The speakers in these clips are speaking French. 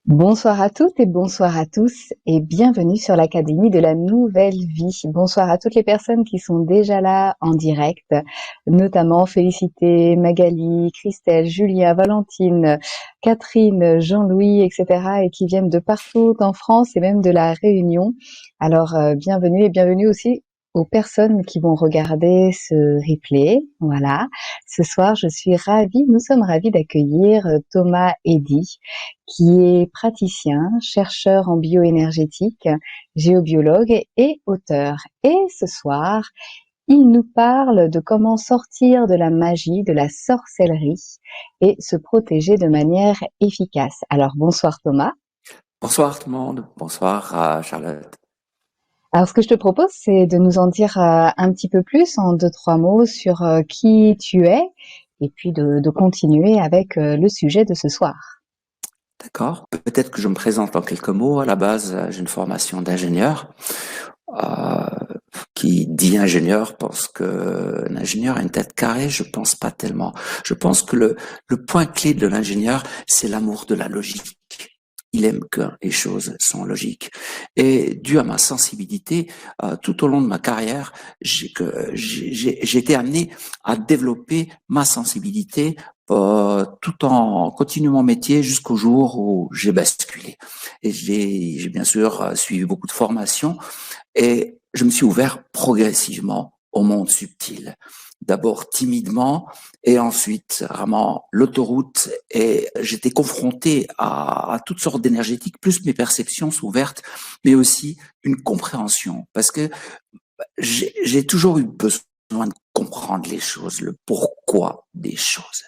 Bonsoir à toutes et bonsoir à tous et bienvenue sur l'Académie de la Nouvelle Vie. Bonsoir à toutes les personnes qui sont déjà là en direct, notamment Félicité, Magali, Christelle, Julia, Valentine, Catherine, Jean-Louis, etc. et qui viennent de partout en France et même de la Réunion. Alors, bienvenue et bienvenue aussi aux personnes qui vont regarder ce replay. Voilà. Ce soir, nous sommes ravis d'accueillir Thomas Eddy, qui est praticien, chercheur en bioénergétique, géobiologue et auteur. Et ce soir, il nous parle de comment sortir de la magie, de la sorcellerie et se protéger de manière efficace. Alors bonsoir Thomas. Bonsoir tout le monde, bonsoir à Charlotte. Alors ce que je te propose, c'est de nous en dire un petit peu plus en deux, trois mots sur qui tu es et puis de continuer avec le sujet de ce soir. D'accord. Peut-être que je me présente en quelques mots. À la base, j'ai une formation d'ingénieur. Euh, qui dit ingénieur pense que l'ingénieur a une tête carrée. Je pense pas tellement. Je pense que le point clé de l'ingénieur, c'est l'amour de la logique. Il aime que les choses sont logiques. Et dû à ma sensibilité, tout au long de ma carrière, j'ai été amené à développer ma sensibilité tout en continuant mon métier jusqu'au jour où j'ai basculé. Et j'ai bien sûr suivi beaucoup de formations et je me suis ouvert progressivement au monde subtil. D'abord timidement et ensuite vraiment l'autoroute, et j'étais confronté à toutes sortes d'énergétiques, plus mes perceptions sont ouvertes, mais aussi une compréhension, parce que j'ai toujours eu besoin de comprendre les choses, le pourquoi des choses.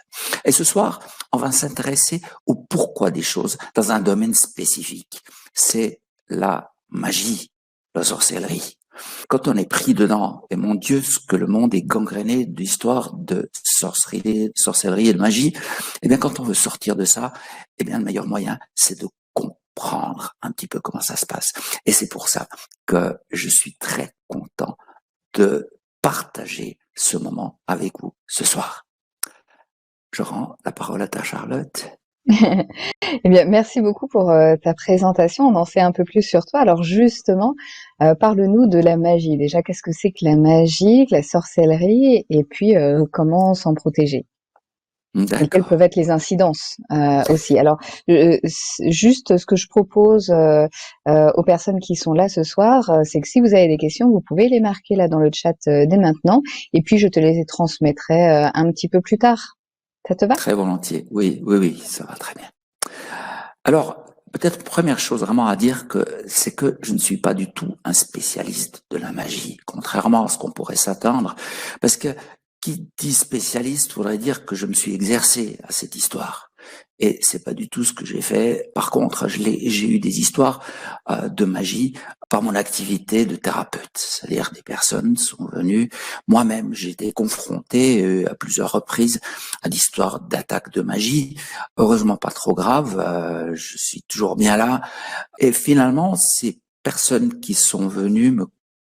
Et ce soir, on va s'intéresser au pourquoi des choses dans un domaine spécifique. C'est la magie, la sorcellerie. Quand on est pris dedans, et mon Dieu, ce que le monde est gangréné d'histoires de sorcellerie et de magie, eh bien, quand on veut sortir de ça, eh bien, le meilleur moyen, c'est de comprendre un petit peu comment ça se passe. Et c'est pour ça que je suis très content de partager ce moment avec vous ce soir. Je rends la parole à ta Charlotte. Eh bien, merci beaucoup pour ta présentation. On en sait un peu plus sur toi. Alors justement, parle-nous de la magie. Déjà, qu'est-ce que c'est que la magie, que la sorcellerie, et puis comment s'en protéger? Et quelles peuvent D'accord. être les incidences aussi. Alors, juste ce que je propose aux personnes qui sont là ce soir, c'est que si vous avez des questions, vous pouvez les marquer là dans le chat dès maintenant, et puis je te les transmettrai un petit peu plus tard. Ça te va? Très volontiers. Oui, oui, oui, ça va très bien. Alors, peut-être première chose vraiment à dire, c'est que je ne suis pas du tout un spécialiste de la magie, contrairement à ce qu'on pourrait s'attendre, parce que qui dit spécialiste voudrait dire que je me suis exercé à cette histoire. Et c'est pas du tout ce que j'ai fait. Par contre, j'ai eu des histoires de magie par mon activité de thérapeute. C'est-à-dire des personnes sont venues. Moi-même, j'ai été confronté à plusieurs reprises à d'histoires d'attaques de magie. Heureusement pas trop grave. Je suis toujours bien là. Et finalement, ces personnes qui sont venues me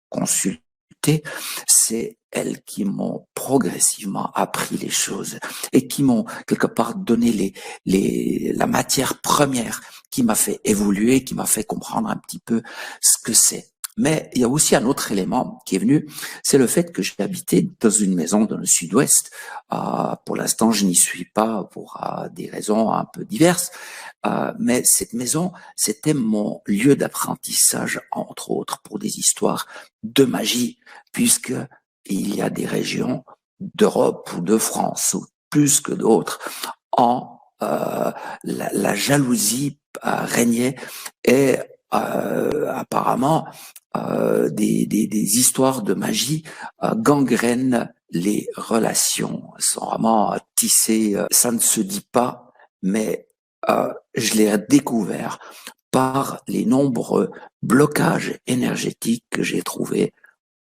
consulter, c'est elles qui m'ont progressivement appris les choses et qui m'ont quelque part donné la matière première qui m'a fait évoluer, qui m'a fait comprendre un petit peu ce que c'est. Mais il y a aussi un autre élément qui est venu, c'est le fait que j'ai habité dans une maison dans le sud-ouest. Pour l'instant, je n'y suis pas pour des raisons un peu diverses, mais cette maison, c'était mon lieu d'apprentissage, entre autres, pour des histoires de magie, puisque il y a des régions d'Europe ou de France, ou plus que d'autres, en la jalousie régnait, et apparemment des histoires de magie gangrènent les relations. Elles sont vraiment tissées, ça ne se dit pas, mais je l'ai découvert par les nombreux blocages énergétiques que j'ai trouvés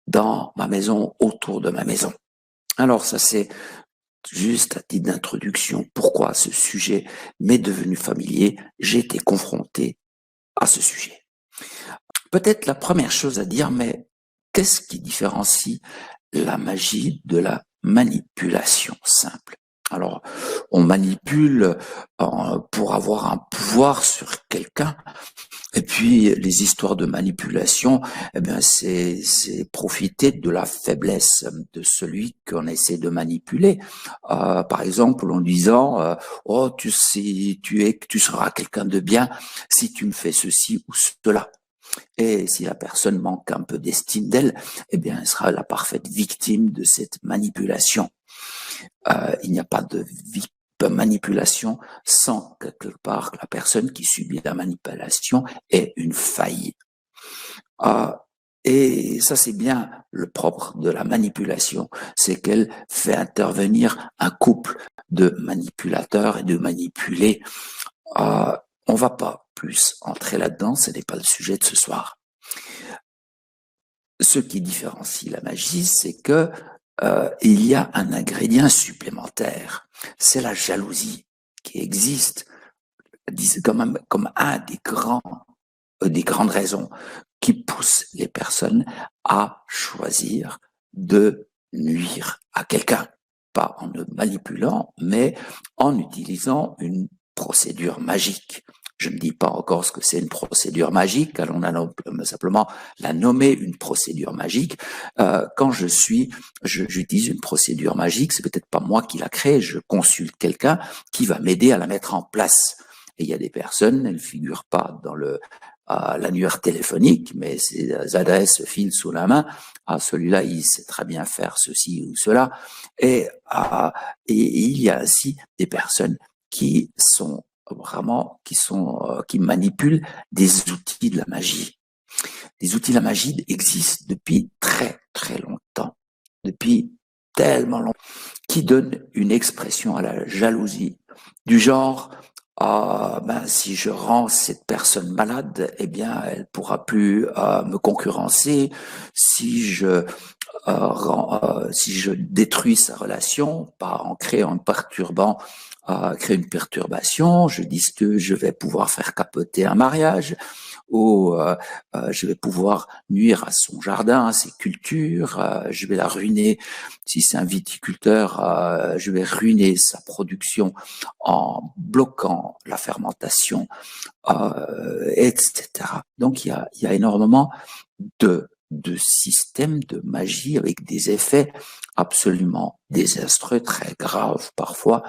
dans ma maison, autour de ma maison. Alors ça, c'est juste à titre d'introduction pourquoi ce sujet m'est devenu familier. J'ai été confronté à ce sujet. Peut-être la première chose à dire, mais qu'est-ce qui différencie la magie de la manipulation simple? Alors, on manipule pour avoir un pouvoir sur quelqu'un. Et puis, les histoires de manipulation, eh bien, c'est profiter de la faiblesse de celui qu'on essaie de manipuler. Par exemple, en disant, oh, tu sais, tu seras quelqu'un de bien si tu me fais ceci ou cela. Et si la personne manque un peu d'estime d'elle, eh bien, elle sera la parfaite victime de cette manipulation. Il n'y a pas de manipulation sans quelque part que la personne qui subit la manipulation ait une faille. Et ça, c'est bien le propre de la manipulation, c'est qu'elle fait intervenir un couple de manipulateurs et de manipulés. On va pas plus entrer là-dedans, ce n'est pas le sujet de ce soir. Ce qui différencie la magie, c'est que il y a un ingrédient supplémentaire, c'est la jalousie qui existe comme un des grandes raisons qui poussent les personnes à choisir de nuire à quelqu'un, pas en le manipulant, mais en utilisant une procédure magique. Je ne dis pas encore ce que c'est une procédure magique, allons simplement la nommer une procédure magique. Quand j'utilise une procédure magique, c'est peut-être pas moi qui la crée, je consulte quelqu'un qui va m'aider à la mettre en place. Et il y a des personnes, elles ne figurent pas dans l'annuaire téléphonique, mais ces adresses filent sous la main. Celui-là, il sait très bien faire ceci ou cela. Et il y a ainsi des personnes qui sont qui manipulent des outils de la magie. Les outils de la magie existent depuis très très longtemps, depuis tellement longtemps, qui donnent une expression à la jalousie du genre si je rends cette personne malade, eh bien elle pourra plus me concurrencer. Si je détruis sa relation, pas en créant un perturbant, créer une perturbation, je dis que je vais pouvoir faire capoter un mariage, ou je vais pouvoir nuire à son jardin, à ses cultures, je vais la ruiner. Si c'est un viticulteur, je vais ruiner sa production en bloquant la fermentation, etc. Donc il y a énormément de systèmes de magie avec des effets absolument désastreux, très graves parfois,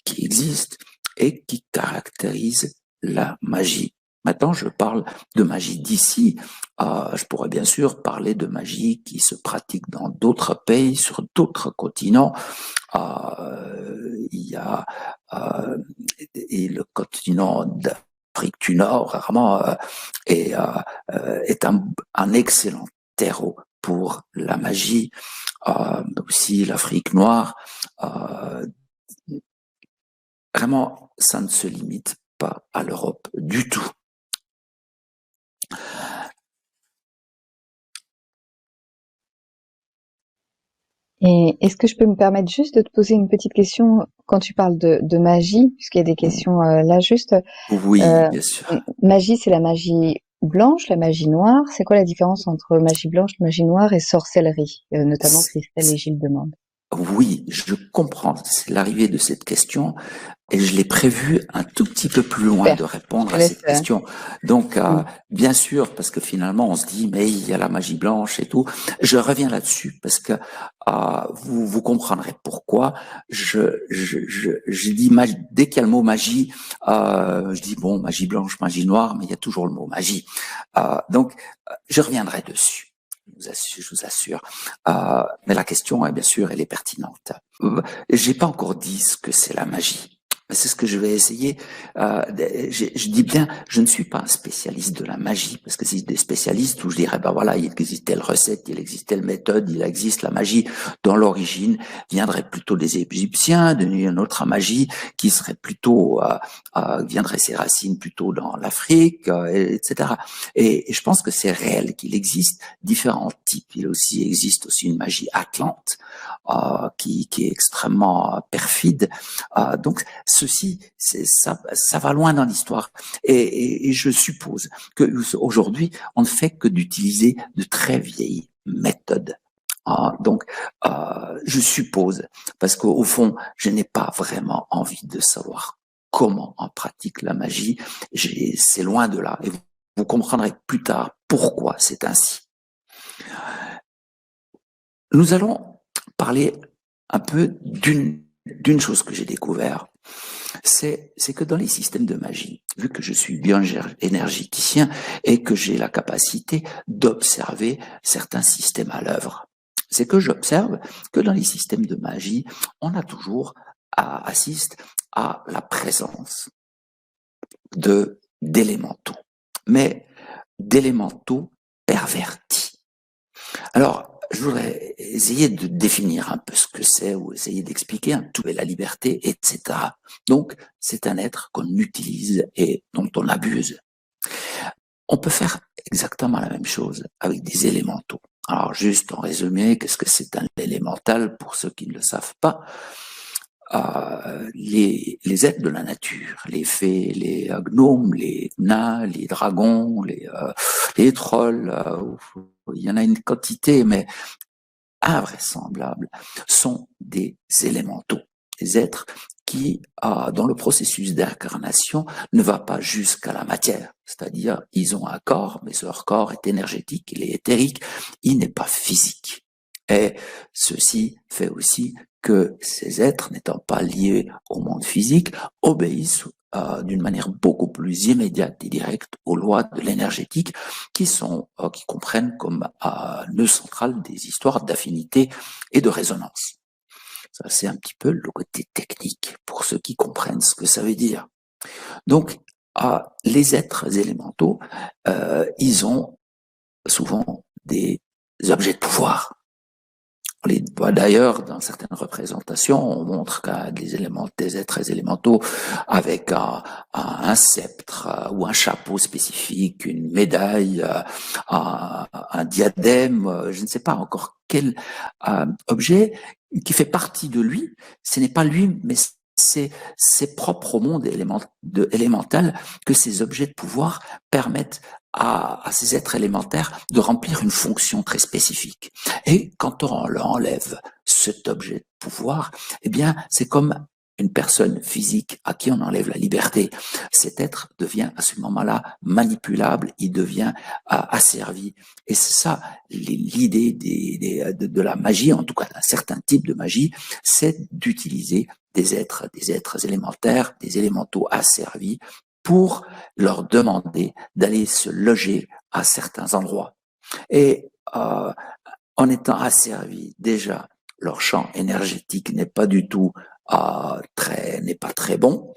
qui existent et qui caractérisent la magie. Maintenant, je parle de magie d'ici. Je pourrais bien sûr parler de magie qui se pratique dans d'autres pays, sur d'autres continents. Il y a et le continent d'Afrique du Nord vraiment est un excellent terreau pour la magie. Aussi l'Afrique noire. Vraiment, ça ne se limite pas à l'Europe du tout. Et est-ce que je peux me permettre juste de te poser une petite question quand tu parles de magie, puisqu'il y a des questions là juste. Oui, bien sûr. Magie, c'est la magie blanche, la magie noire. C'est quoi la différence entre magie blanche, magie noire et sorcellerie, notamment Christelle et Gilles demandent. Oui, je comprends. C'est l'arrivée de cette question et je l'ai prévu un tout petit peu plus loin de répondre à cette question. Donc, bien sûr, parce que finalement, on se dit, mais il y a la magie blanche et tout. Je reviens là-dessus parce que vous comprendrez pourquoi. Je dis dès qu'il y a le mot magie, je dis bon, magie blanche, magie noire, mais il y a toujours le mot magie. Donc, je reviendrai dessus. Je vous assure. Mais la question, bien sûr, elle est pertinente. J'ai pas encore dit ce que c'est la magie. C'est ce que je vais essayer. Je dis bien, je ne suis pas un spécialiste de la magie, parce que c'est des spécialistes où je dirais, ben voilà, il existe telle recette, il existe telle méthode, il existe la magie dont l'origine viendrait plutôt des Égyptiens, d'une autre magie qui serait plutôt, viendrait ses racines plutôt dans l'Afrique, etc. Et je pense que c'est réel qu'il existe différents types. Il existe aussi une magie atlante, qui est extrêmement perfide. Donc, ceci, ça va loin dans l'histoire. Et je suppose que aujourd'hui, on ne fait que d'utiliser de très vieilles méthodes. Donc, je suppose, parce qu'au fond, je n'ai pas vraiment envie de savoir comment on pratique la magie. C'est loin de là. Et vous comprendrez plus tard pourquoi c'est ainsi. Nous allons parler un peu d'une chose que j'ai découvert. C'est que dans les systèmes de magie, vu que je suis bioénergéticien et que j'ai la capacité d'observer certains systèmes à l'œuvre, c'est que j'observe que dans les systèmes de magie, on a toujours assiste à la présence d'élémentaux, mais d'élémentaux pervertis. Alors, je voudrais essayer de définir un peu ce que c'est ou essayer d'expliquer un tout la liberté, etc. Donc, c'est un être qu'on utilise et dont on abuse. On peut faire exactement la même chose avec des élémentaux. Alors, juste en résumé, qu'est-ce que c'est un élémental pour ceux qui ne le savent pas? Les êtres de la nature, les fées, les gnomes, les nains, les dragons, les trolls, il y en a une quantité, mais invraisemblables, sont des élémentaux, des êtres qui, dans le processus d'incarnation, ne va pas jusqu'à la matière. C'est-à-dire, ils ont un corps, mais leur corps est énergétique, il est éthérique, il n'est pas physique. Et ceci fait aussi que ces êtres, n'étant pas liés au monde physique, obéissent d'une manière beaucoup plus immédiate et directe aux lois de l'énergétique qui comprennent comme nœud central des histoires d'affinité et de résonance. Ça, c'est un petit peu le côté technique pour ceux qui comprennent ce que ça veut dire. Donc, les êtres élémentaux, ils ont souvent des objets de pouvoir. On les voit d'ailleurs dans certaines représentations, on montre des êtres élémentaux avec un sceptre ou un chapeau spécifique, une médaille, un diadème, je ne sais pas encore quel objet qui fait partie de lui. Ce n'est pas lui, mais c'est propre au monde élémental que ces objets de pouvoir permettent à ces êtres élémentaires de remplir une fonction très spécifique. Et quand on leur enlève cet objet de pouvoir, eh bien, c'est comme une personne physique à qui on enlève la liberté. Cet être devient à ce moment-là manipulable, il devient asservi. Et c'est ça l'idée de la magie, en tout cas d'un certain type de magie, c'est d'utiliser des êtres élémentaires, des élémentaux asservis pour leur demander d'aller se loger à certains endroits. Et en étant asservis, déjà, leur champ énergétique n'est pas du tout n'est pas très bon.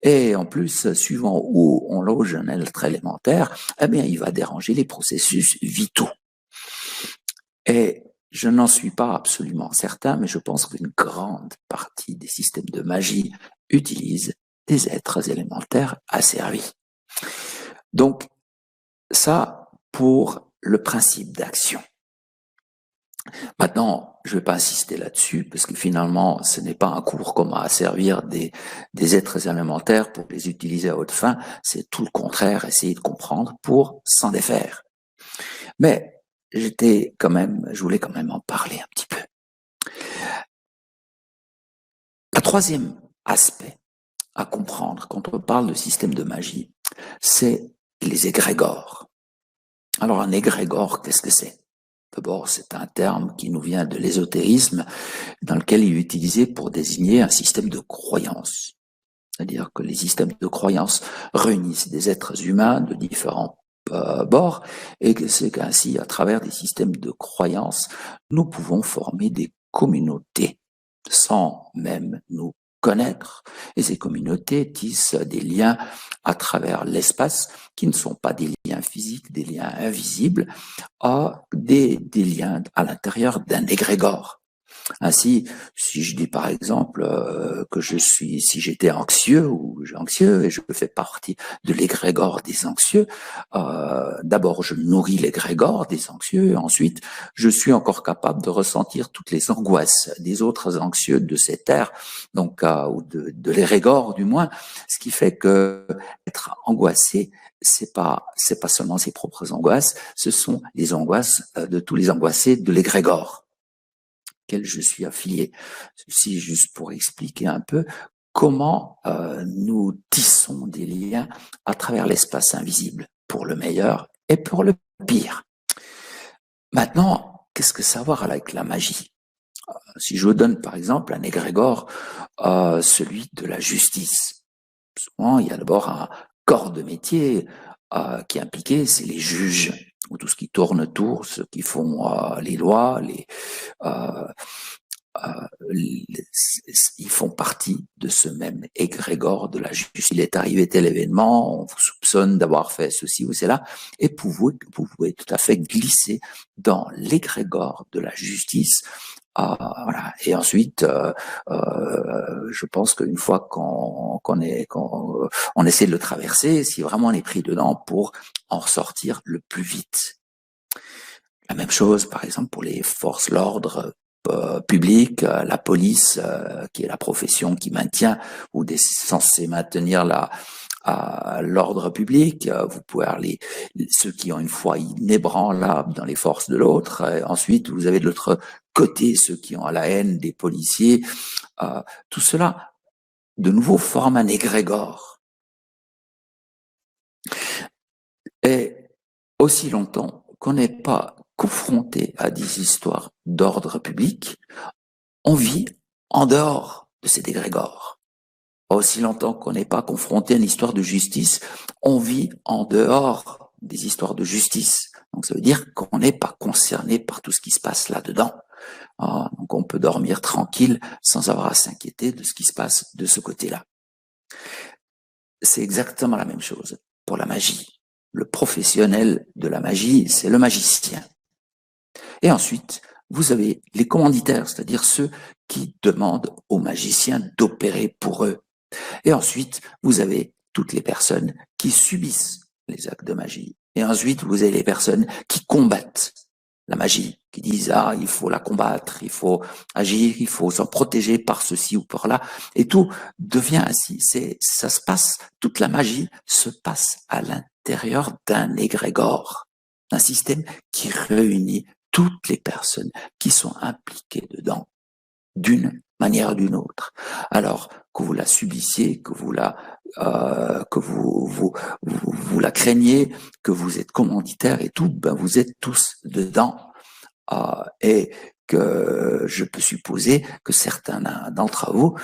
Et en plus, suivant où on loge un être élémentaire, eh bien, il va déranger les processus vitaux. Et je n'en suis pas absolument certain, mais je pense qu'une grande partie des systèmes de magie utilisent des êtres élémentaires asservis. Donc, ça pour le principe d'action. Maintenant, je ne vais pas insister là-dessus, parce que finalement, ce n'est pas un cours comment asservir des êtres élémentaires pour les utiliser à haute fin, c'est tout le contraire, essayer de comprendre pour s'en défaire. Mais je voulais quand même en parler un petit peu. Le troisième aspect à comprendre quand on parle de système de magie, c'est les égrégores. Alors un égrégore, qu'est-ce que c'est? D'abord, c'est un terme qui nous vient de l'ésotérisme, dans lequel il est utilisé pour désigner un système de croyance. C'est-à-dire que les systèmes de croyance réunissent des êtres humains de différents bords, et que c'est qu'ainsi, à travers des systèmes de croyance, nous pouvons former des communautés sans même nous connaître. Et ces communautés tissent des liens à travers l'espace qui ne sont pas des liens physiques, des liens invisibles, des liens à l'intérieur d'un égrégore. Ainsi, si je dis par exemple que si j'étais anxieux ou anxieux et je fais partie de l'égrégore des anxieux, d'abord je nourris l'égrégore des anxieux et ensuite je suis encore capable de ressentir toutes les angoisses des autres anxieux de cette ère, donc ou de l'égrégore du moins, ce qui fait que être angoissé, c'est pas seulement ses propres angoisses, ce sont les angoisses de tous les angoissés de l'égrégore auquel je suis affilié. Ceci juste pour expliquer un peu comment nous tissons des liens à travers l'espace invisible, pour le meilleur et pour le pire. Maintenant, qu'est-ce que ça a à voir avec la magie? Si je vous donne par exemple un égrégore, celui de la justice. Souvent, il y a d'abord un corps de métier qui est impliqué, c'est les juges, ou tout ce qui tourne autour, ceux qui font les lois, ils font partie de ce même égrégore de la justice. Il est arrivé tel événement, on vous soupçonne d'avoir fait ceci ou cela, et vous pouvez tout à fait glisser dans l'égrégore de la justice. Voilà. Et ensuite, je pense qu'une fois qu'on essaie de le traverser, si vraiment on est pris dedans, pour en ressortir le plus vite. La même chose, par exemple, pour les forces, l'ordre public, la police, qui est la profession qui maintient ou est censée maintenir l'ordre public. Vous pouvez avoir ceux qui ont une foi inébranlable dans les forces de l'autre. Ensuite, vous avez de l'autre côté ceux qui ont la haine des policiers. Tout cela, de nouveau, forme un égrégore. Et aussi longtemps qu'on n'est pas confronté à des histoires d'ordre public, on vit en dehors de cet égrégore. Aussi longtemps qu'on n'est pas confronté à une histoire de justice, on vit en dehors des histoires de justice. Donc ça veut dire qu'on n'est pas concerné par tout ce qui se passe là-dedans. Donc on peut dormir tranquille sans avoir à s'inquiéter de ce qui se passe de ce côté-là. C'est exactement la même chose pour la magie. Le professionnel de la magie, c'est le magicien. Et ensuite, vous avez les commanditaires, c'est-à-dire ceux qui demandent aux magiciens d'opérer pour eux. Et ensuite, vous avez toutes les personnes qui subissent les actes de magie. Et ensuite, vous avez les personnes qui combattent la magie, qui disent « Ah, il faut la combattre, il faut agir, il faut s'en protéger par ceci ou par là. » Et tout devient ainsi. Ça se passe, toute la magie se passe à l'intérieur d'un égrégore, d'un système qui réunit toutes les personnes qui sont impliquées dedans, d'une manière ou d'une autre. Alors que vous la subissiez, que vous la craignez, que vous êtes commanditaire et tout, ben vous êtes tous dedans. Et que je peux supposer que certains d'entre vous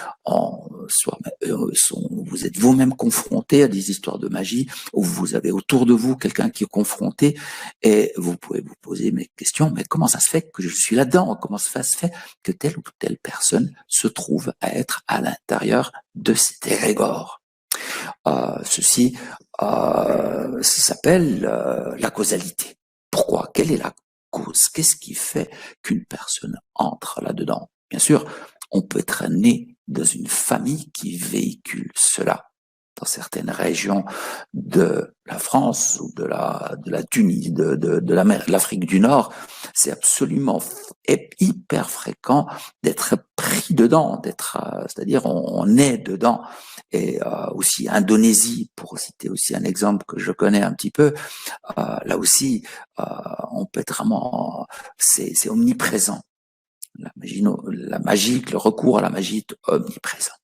vous êtes vous-même confrontés à des histoires de magie, ou vous avez autour de vous quelqu'un qui est confronté, et vous pouvez vous poser mes questions, mais comment ça se fait que je suis là-dedans? Comment ça se fait que telle ou telle personne se trouve à être à l'intérieur de cet égrégore? Ceci s'appelle la causalité. Pourquoi? Quelle est la cause? Qu'est-ce qui fait qu'une personne entre là-dedans? Bien sûr, on peut être né dans une famille qui véhicule cela. Dans certaines régions de la France ou de la Tunisie, de l'Afrique du Nord, c'est absolument hyper fréquent d'être pris dedans, c'est-à-dire on est dedans. Et aussi Indonésie, pour citer aussi un exemple que je connais un petit peu, là aussi on peut être vraiment, c'est omniprésent. La magie, le recours à la magie est omniprésent.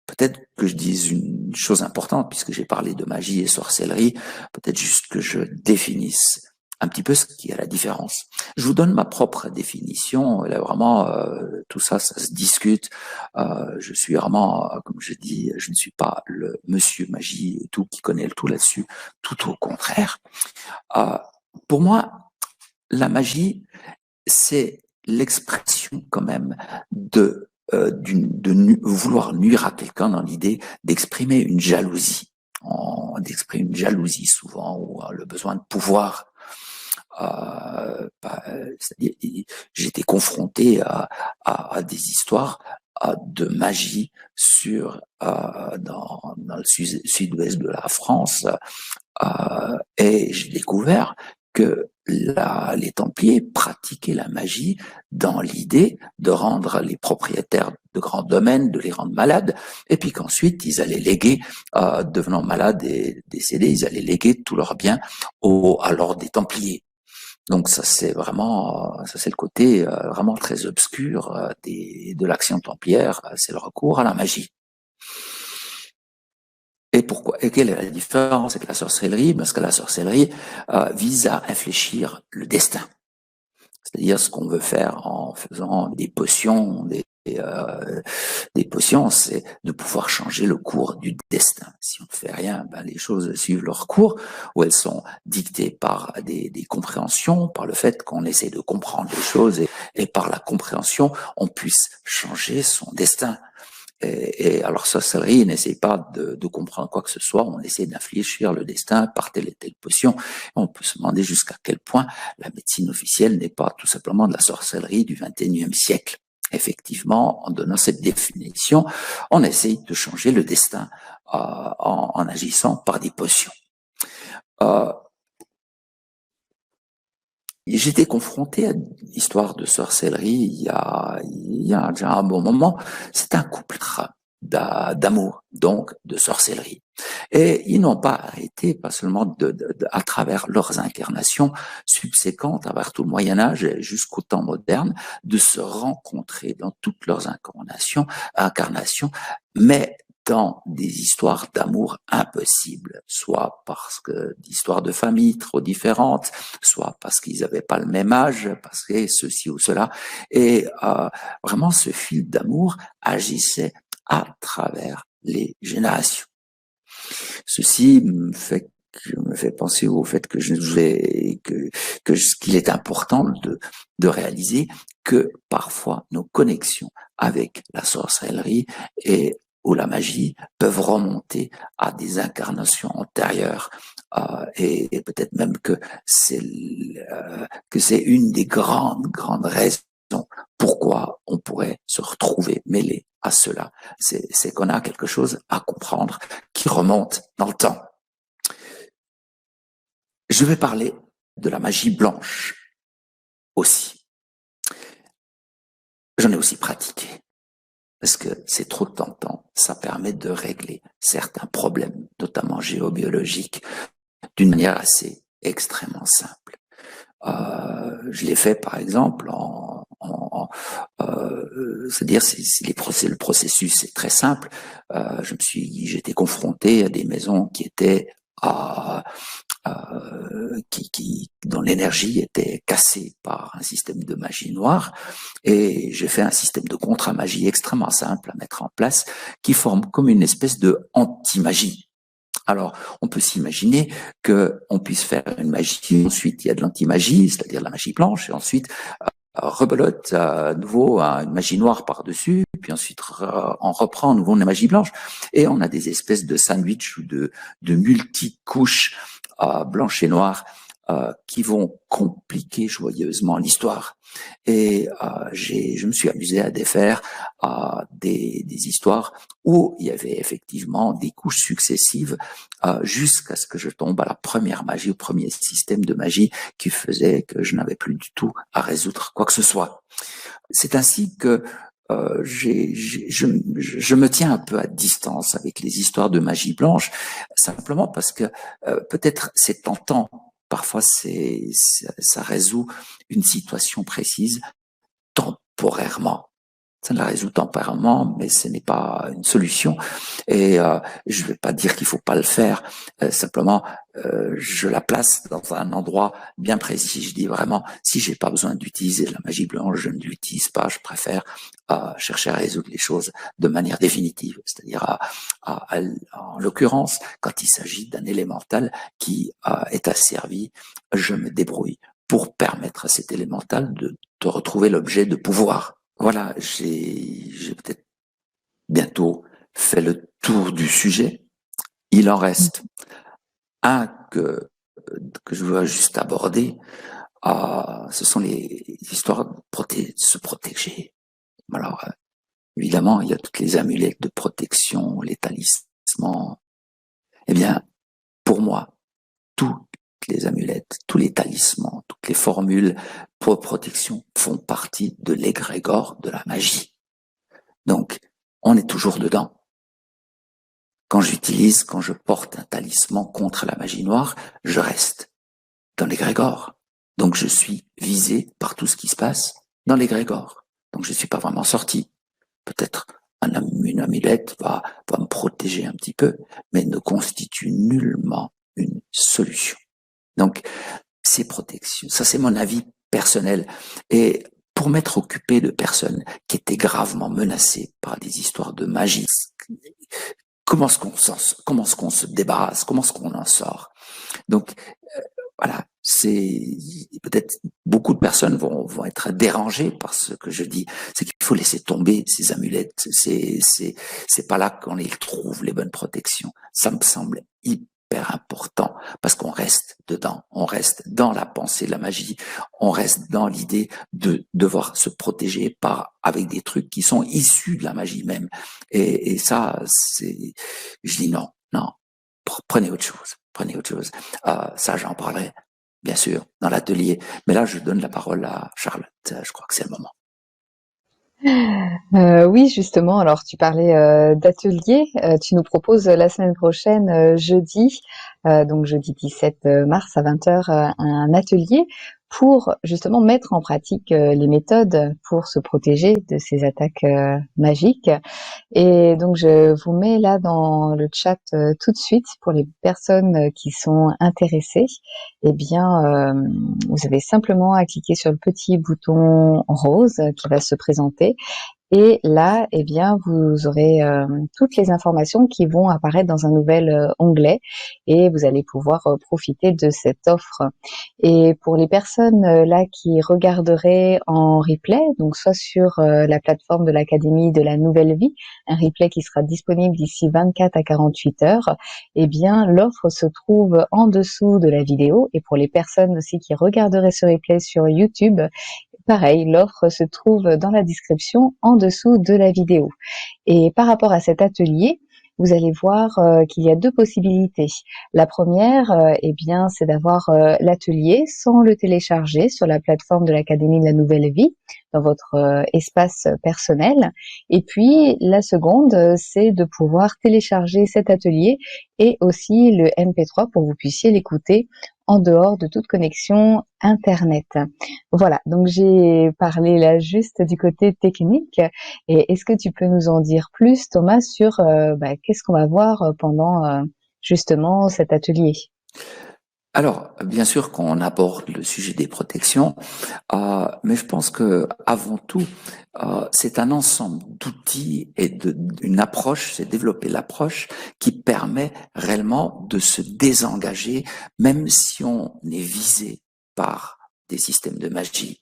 Peut-être que je dise une chose importante, puisque j'ai parlé de magie et sorcellerie, peut-être juste que je définisse un petit peu ce qui est la différence. Je vous donne ma propre définition. Là, vraiment, tout ça, ça se discute. Je suis vraiment, comme je dis, je ne suis pas le monsieur magie et tout qui connaît le tout là-dessus. Tout au contraire. Pour moi, la magie, c'est l'expression quand même de vouloir nuire à quelqu'un dans l'idée d'exprimer une jalousie, d'exprimer une jalousie souvent, ou le besoin de pouvoir. C'est-à-dire, j'étais confronté à des histoires de magie dans le sud-ouest de la France, et j'ai découvert que les Templiers pratiquaient la magie dans l'idée de rendre les propriétaires de grands domaines, de les rendre malades, et puis qu'ensuite ils allaient léguer, devenant malades et décédés, ils allaient léguer tous leurs biens à l'ordre des Templiers. Donc ça c'est vraiment, ça c'est le côté vraiment très obscur de l'action templière, c'est le recours à la magie. Et pourquoi? Et quelle est la différence avec la sorcellerie? Parce que la sorcellerie vise à infléchir le destin. C'est-à-dire ce qu'on veut faire en faisant des potions, des potions, c'est de pouvoir changer le cours du destin. Si on ne fait rien, ben les choses suivent leur cours, ou elles sont dictées par des compréhensions, par le fait qu'on essaie de comprendre les choses et par la compréhension, on puisse changer son destin. Et alors, sorcellerie n'essaie pas de comprendre quoi que ce soit, on essaie d'infléchir le destin par telle et telle potion. On peut se demander jusqu'à quel point la médecine officielle n'est pas tout simplement de la sorcellerie du XXIe siècle. Effectivement, en donnant cette définition, on essaye de changer le destin en agissant par des potions. J'étais confronté à une histoire de sorcellerie il y a déjà un bon moment. C'est un couple d'amour, donc de sorcellerie. Et ils n'ont pas arrêté, pas seulement à travers leurs incarnations subséquentes, à travers tout le Moyen-Âge jusqu'au temps moderne, de se rencontrer dans toutes leurs incarnations, mais dans des histoires d'amour impossibles, soit parce que d'histoires de famille trop différentes, soit parce qu'ils n'avaient pas le même âge, parce que ceci ou cela. Et vraiment, ce fil d'amour agissait à travers les générations. Ceci me fait penser au fait que qu'il est important de réaliser que parfois nos connexions avec la sorcellerie ou la magie peuvent remonter à des incarnations antérieures et peut-être même que c'est une des grandes raisons pourquoi on pourrait se retrouver mêlé à cela. C'est qu'on a quelque chose à comprendre qui remonte dans le temps. Je vais parler de la magie blanche aussi. J'en ai aussi pratiqué parce que c'est trop tentant. Ça permet de régler certains problèmes, notamment géobiologiques, d'une manière assez extrêmement simple. Je l'ai fait par exemple c'est-à-dire le processus est très simple. J'étais confronté à des maisons qui étaient dont l'énergie était cassée par un système de magie noire, et j'ai fait un système de contre-magie extrêmement simple à mettre en place qui forme comme une espèce de anti-magie. Alors, on peut s'imaginer qu'on puisse faire une magie, ensuite il y a de l'anti-magie, c'est-à-dire la magie blanche, et ensuite rebelote à nouveau une magie noire par-dessus, puis ensuite on reprend à nouveau une magie blanche, et on a des espèces de sandwich ou de multi-couches blanches et noires qui vont compliquer joyeusement l'histoire. Et je me suis amusé à défaire des histoires où il y avait effectivement des couches successives jusqu'à ce que je tombe à la première magie, au premier système de magie qui faisait que je n'avais plus du tout à résoudre quoi que ce soit. C'est ainsi que je me tiens un peu à distance avec les histoires de magie blanche, simplement parce que peut-être c'est tentant. Parfois, ça résout une situation précise temporairement. Ça la résout temporairement, mais ce n'est pas une solution. Et je ne vais pas dire qu'il ne faut pas le faire. Simplement, je la place dans un endroit bien précis. Je dis vraiment, si j'ai pas besoin d'utiliser la magie blanche, je ne l'utilise pas. Je préfère chercher à résoudre les choses de manière définitive. C'est-à-dire, en l'occurrence, quand il s'agit d'un élémental qui est asservi, je me débrouille pour permettre à cet élémental de retrouver l'objet de pouvoir. Voilà, j'ai peut-être bientôt fait le tour du sujet. Il en reste un que je veux juste aborder. Ce sont les histoires de se protéger. Alors, évidemment, il y a toutes les amulettes de protection, les talismans. Eh bien, pour moi, toutes les amulettes, tous les talismans, toutes les formules pour protection font partie de l'égrégore de la magie. Donc, on est toujours dedans. Quand je porte un talisman contre la magie noire, je reste dans l'égrégore. Donc je suis visé par tout ce qui se passe dans l'égrégore. Donc je ne suis pas vraiment sorti. Peut-être une amulette va me protéger un petit peu, mais ne constitue nullement une solution. Donc ces protections, ça c'est mon avis personnel. Et pour m'être occupé de personnes qui étaient gravement menacées par des histoires de magie, comment est-ce qu'on se débarrasse, comment est-ce qu'on en sort? Donc voilà, c'est peut-être beaucoup de personnes vont être dérangées par ce que je dis. C'est qu'il faut laisser tomber ces amulettes. C'est pas là qu'on les trouve, les bonnes protections. Ça me semble hyper important parce qu'on reste dedans, on reste dans la pensée de la magie, on reste dans l'idée de devoir se protéger avec des trucs qui sont issus de la magie même. Et ça, je dis non, non, prenez autre chose. Prenez autre chose. Ça, j'en parlerai, bien sûr, dans l'atelier. Mais là, je donne la parole à Charlotte. Je crois que c'est le moment. Oui, justement, alors tu parlais d'atelier. Tu nous proposes la semaine prochaine, jeudi, donc jeudi 17 mars à 20h, un atelier pour justement mettre en pratique les méthodes pour se protéger de ces attaques magiques. Et donc, je vous mets là dans le chat tout de suite pour les personnes qui sont intéressées. Eh bien, vous avez simplement à cliquer sur le petit bouton rose qui va se présenter. Et là, eh bien, vous aurez toutes les informations qui vont apparaître dans un nouvel onglet et vous allez pouvoir profiter de cette offre. Et pour les personnes là qui regarderaient en replay, donc soit sur la plateforme de l'Académie de la Nouvelle Vie, un replay qui sera disponible d'ici 24 à 48 heures, eh bien, l'offre se trouve en dessous de la vidéo. Et pour les personnes aussi qui regarderaient ce replay sur YouTube, pareil, l'offre se trouve dans la description en dessous de la vidéo. Et par rapport à cet atelier, vous allez voir qu'il y a deux possibilités. La première, eh bien, c'est d'avoir l'atelier sans le télécharger sur la plateforme de l'Académie de la Nouvelle Vie, dans votre espace personnel. Et puis, la seconde, c'est de pouvoir télécharger cet atelier et aussi le MP3 pour que vous puissiez l'écouter en dehors de toute connexion Internet. Voilà, donc j'ai parlé là juste du côté technique. Et est-ce que tu peux nous en dire plus, Thomas, sur qu'est-ce qu'on va voir pendant justement cet atelier? Alors, bien sûr qu'on aborde le sujet des protections, mais je pense que avant tout, c'est un ensemble d'outils et d'une approche, c'est développer l'approche qui permet réellement de se désengager, même si on est visé par des systèmes de magie.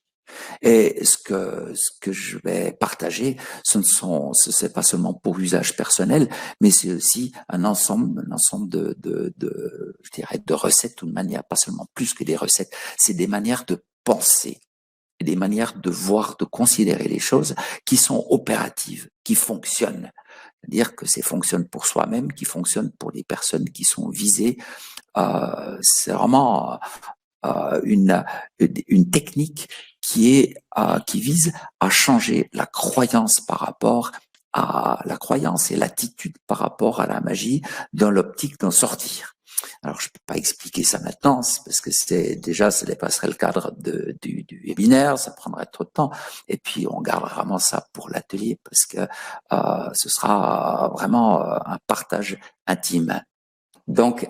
Et ce que je vais partager, c'est pas seulement pour usage personnel, mais c'est aussi un ensemble je dirais, de recettes ou de manières, pas seulement plus que des recettes, c'est des manières de penser, des manières de voir, de considérer les choses qui sont opératives, qui fonctionnent. C'est-à-dire que c'est fonctionne pour soi-même, qui fonctionne pour les personnes qui sont visées. C'est vraiment une technique qui vise à changer la croyance par rapport à la croyance et l'attitude par rapport à la magie dans l'optique d'en sortir. Alors, je peux pas expliquer ça maintenant, parce que ça dépasserait le cadre du webinaire, ça prendrait trop de temps. Et puis, on garde vraiment ça pour l'atelier, parce que ce sera vraiment un partage intime. Donc,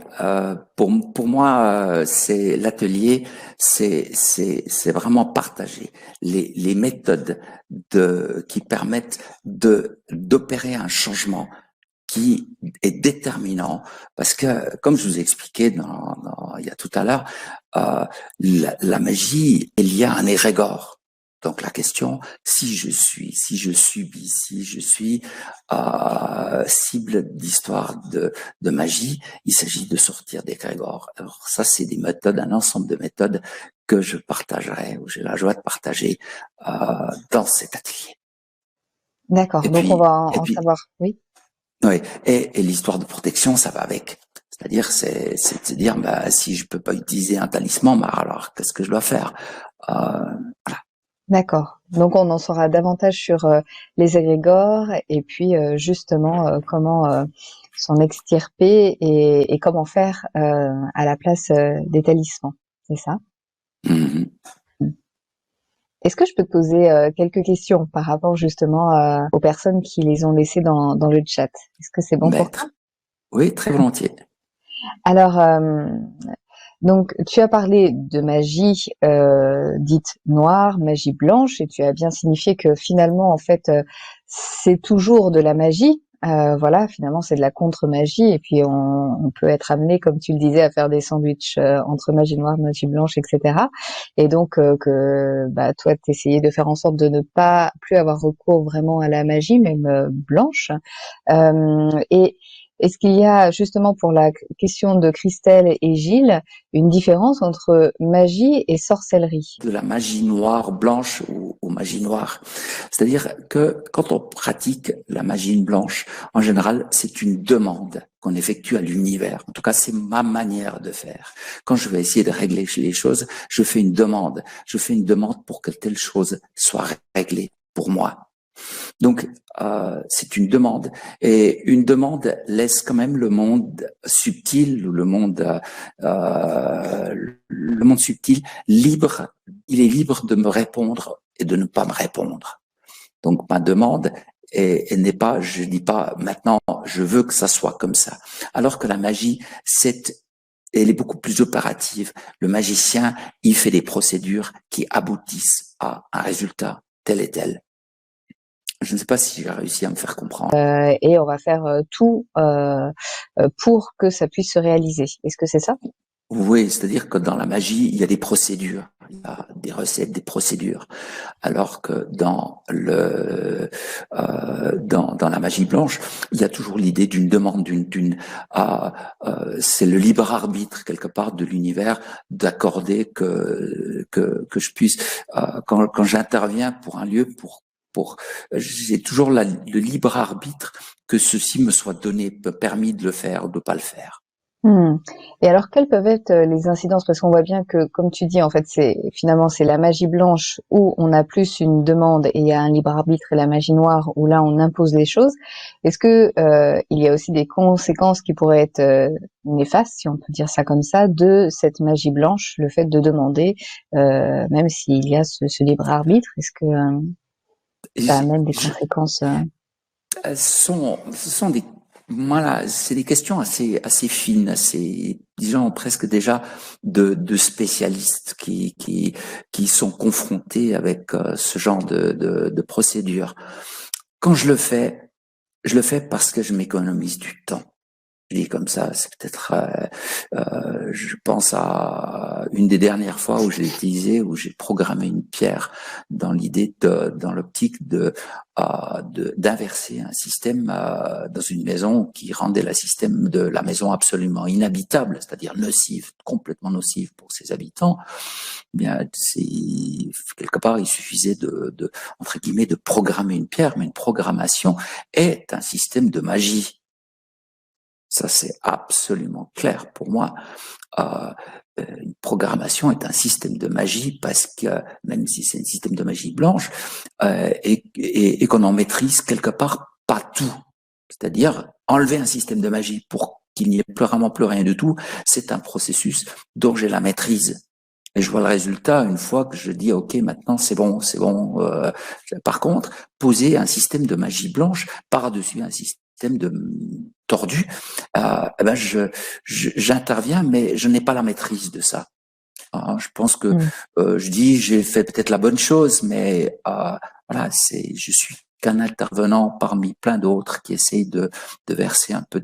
pour moi, c'est l'atelier, c'est vraiment partager les méthodes qui permettent d'opérer un changement qui est déterminant, parce que, comme je vous ai expliqué il y a tout à l'heure, la magie est liée à un égrégore. Donc la question, si je subis, si je suis cible d'histoire de magie, il s'agit de sortir d'égrégore. Alors ça, c'est des méthodes, un ensemble de méthodes que je partagerai, ou j'ai la joie de partager dans cet atelier. D'accord, donc on va en savoir, oui. Oui, et l'histoire de protection, ça va avec. C'est-à-dire, c'est de se dire, si je peux pas utiliser un talisman, alors qu'est-ce que je dois faire? Voilà. D'accord. Donc on en saura davantage sur les égrégores et puis justement comment s'en extirper et comment faire à la place des talismans. C'est ça? Mhm. Est-ce que je peux te poser quelques questions par rapport justement aux personnes qui les ont laissées dans le chat? Est-ce que c'est bon pour toi? Maître. Oui, très volontiers. Alors, donc, tu as parlé de magie dite noire, magie blanche, et tu as bien signifié que finalement, en fait, c'est toujours de la magie. Voilà, finalement, c'est de la contre-magie, et puis on peut être amené, comme tu le disais, à faire des sandwichs entre magie noire, magie blanche, etc. Et donc, que bah, toi, t'essayais de faire en sorte de ne pas plus avoir recours vraiment à la magie, même blanche. Et est-ce qu'il y a, justement pour la question de Christelle et Gilles, une différence entre magie et sorcellerie? De la magie noire, blanche ou magie noire. C'est-à-dire que quand on pratique la magie blanche, en général, c'est une demande qu'on effectue à l'univers. En tout cas, c'est ma manière de faire. Quand je vais essayer de régler les choses, je fais une demande. Je fais une demande pour que telle chose soit réglée pour moi. Donc, c'est une demande. Et une demande laisse quand même le monde subtil, ou le monde subtil libre. Il est libre de me répondre et de ne pas me répondre. Donc, ma demande elle n'est pas, je dis pas maintenant, je veux que ça soit comme ça. Alors que la magie, elle est beaucoup plus opérative. Le magicien, il fait des procédures qui aboutissent à un résultat tel et tel. Je ne sais pas si j'ai réussi à me faire comprendre. Et on va faire tout pour que ça puisse se réaliser. Est-ce que c'est ça? Oui, c'est-à-dire que dans la magie, il y a des procédures, il y a des recettes, des procédures, alors que dans la magie blanche, il y a toujours l'idée d'une demande, c'est le libre arbitre quelque part de l'univers d'accorder que je puisse quand j'interviens pour un lieu pour j'ai toujours le libre arbitre que ceci me soit donné, permis de le faire ou de pas le faire. Hmm. Et alors, quelles peuvent être les incidences? Parce qu'on voit bien que, comme tu dis, en fait, c'est la magie blanche où on a plus une demande et il y a un libre arbitre, et la magie noire où là on impose les choses. Est-ce que il y a aussi des conséquences qui pourraient être néfastes, si on peut dire ça comme ça, de cette magie blanche, le fait de demander, même s'il y a ce libre arbitre, est-ce que ça amène des conséquences? Ce sont des voilà, c'est des questions assez fines, assez disons presque déjà de spécialistes qui sont confrontés avec ce genre de procédure. Quand je le fais parce que je m'économise du temps. Je dis comme ça, c'est peut-être, je pense à une des dernières fois où je l'ai utilisé, où j'ai programmé une pierre dans dans l'optique d'inverser un système dans une maison qui rendait le système de la maison absolument inhabitable, c'est-à-dire nocive, complètement nocive pour ses habitants. Bien, quelque part, il suffisait entre guillemets, de programmer une pierre, mais une programmation est un système de magie. Ça, c'est absolument clair pour moi. Une programmation est un système de magie parce que, même si c'est un système de magie blanche, et qu'on en maîtrise quelque part pas tout. C'est-à-dire, enlever un système de magie pour qu'il n'y ait vraiment plus rien du tout, c'est un processus dont j'ai la maîtrise. Et je vois le résultat une fois que je dis, OK, maintenant c'est bon, c'est bon. Par contre, poser un système de magie blanche par-dessus un système de tordu, eh ben j'interviens, mais je n'ai pas la maîtrise de ça. Je pense que je dis, j'ai fait peut-être la bonne chose, mais voilà, je suis qu'un intervenant parmi plein d'autres qui essayent de verser un peu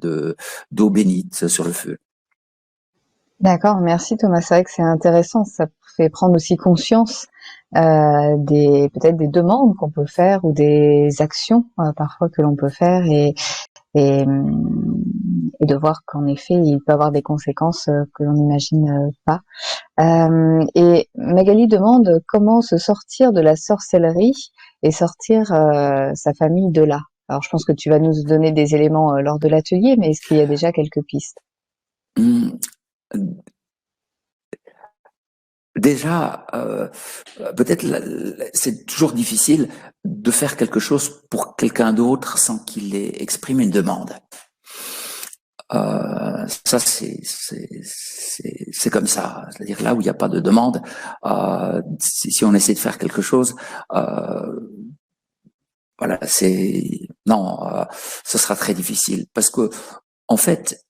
d'eau bénite sur le feu. D'accord, merci Thomas. C'est vrai que c'est intéressant. Ça fait prendre aussi conscience peut-être des demandes qu'on peut faire ou des actions parfois que l'on peut faire et, et de voir qu'en effet il peut avoir des conséquences que l'on n'imagine pas. Et Magali demande comment se sortir de la sorcellerie et sortir sa famille de là. Alors je pense que tu vas nous donner des éléments lors de l'atelier, mais est-ce qu'il y a déjà quelques pistes? Hum, Déjà, peut-être c'est toujours difficile de faire quelque chose pour quelqu'un d'autre sans qu'il ait exprimé une demande. Ça, c'est comme ça. C'est-à-dire là où il n'y a pas de demande, si on essaie de faire quelque chose, voilà, non, ce sera très difficile parce que en fait,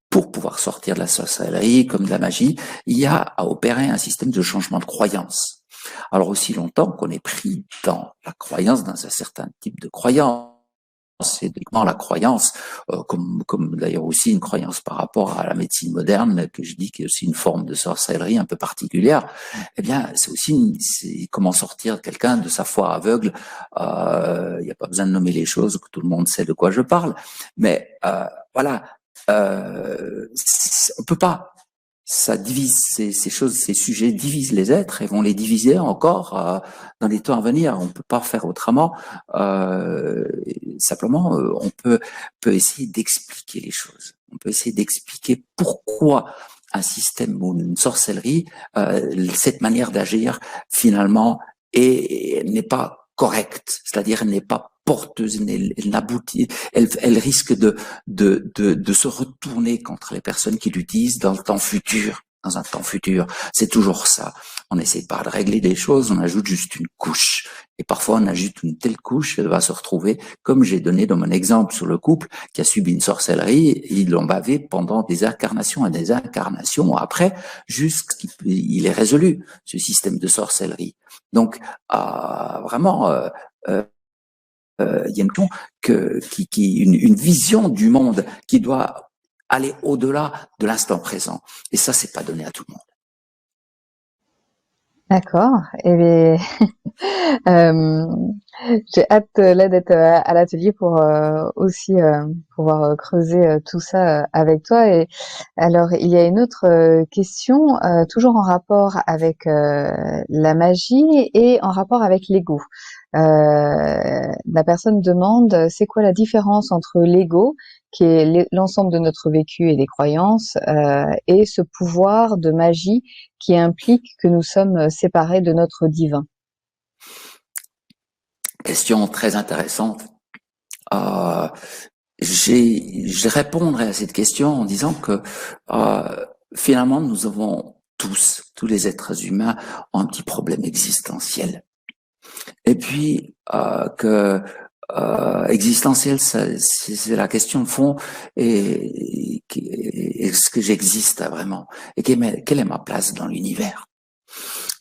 pour pouvoir sortir de la sorcellerie comme de la magie, il y a à opérer un système de changement de croyance. Alors aussi longtemps qu'on est pris dans la croyance, dans un certain type de croyance, c'est uniquement la croyance, comme d'ailleurs aussi une croyance par rapport à la médecine moderne, que je dis qui est aussi une forme de sorcellerie un peu particulière, eh bien, c'est aussi comment sortir quelqu'un de sa foi aveugle. Il n'y a pas besoin de nommer les choses, que tout le monde sait de quoi je parle, mais voilà, on peut pas. Ça divise ces choses, ces sujets divisent les êtres et vont les diviser encore dans les temps à venir. On peut pas faire autrement. Simplement, on peut essayer d'expliquer les choses. On peut essayer d'expliquer pourquoi un système ou une sorcellerie, cette manière d'agir finalement n'est pas correcte, c'est-à-dire n'est pas porteuse, elle n'aboutit, elle risque de se retourner contre les personnes qui l'utilisent dans le temps futur. Dans un temps futur, c'est toujours ça. On n'essaie pas de régler des choses, on ajoute juste une couche. Et parfois, on ajoute une telle couche, elle va se retrouver, comme j'ai donné dans mon exemple sur le couple qui a subi une sorcellerie, ils l'ont bavé pendant des incarnations et des incarnations après, jusqu'à ce qu'il est résolu, ce système de sorcellerie. Donc, vraiment, il y a une vision du monde qui doit aller au-delà de l'instant présent. Et ça, c'est pas donné à tout le monde. D'accord. Et j'ai hâte là d'être à l'atelier pour aussi pouvoir creuser tout ça avec toi. Et alors, il y a une autre question, toujours en rapport avec la magie et en rapport avec l'ego. La personne demande, c'est quoi la différence entre l'ego, qui est l'ensemble de notre vécu et des croyances, et ce pouvoir de magie qui implique que nous sommes séparés de notre divin? Question très intéressante. Je répondrai à cette question en disant que finalement, nous avons tous les êtres humains, ont un petit problème existentiel. Et puis que existentiel, c'est la question de fond. Et est-ce que j'existe vraiment? Et quelle est ma place dans l'univers?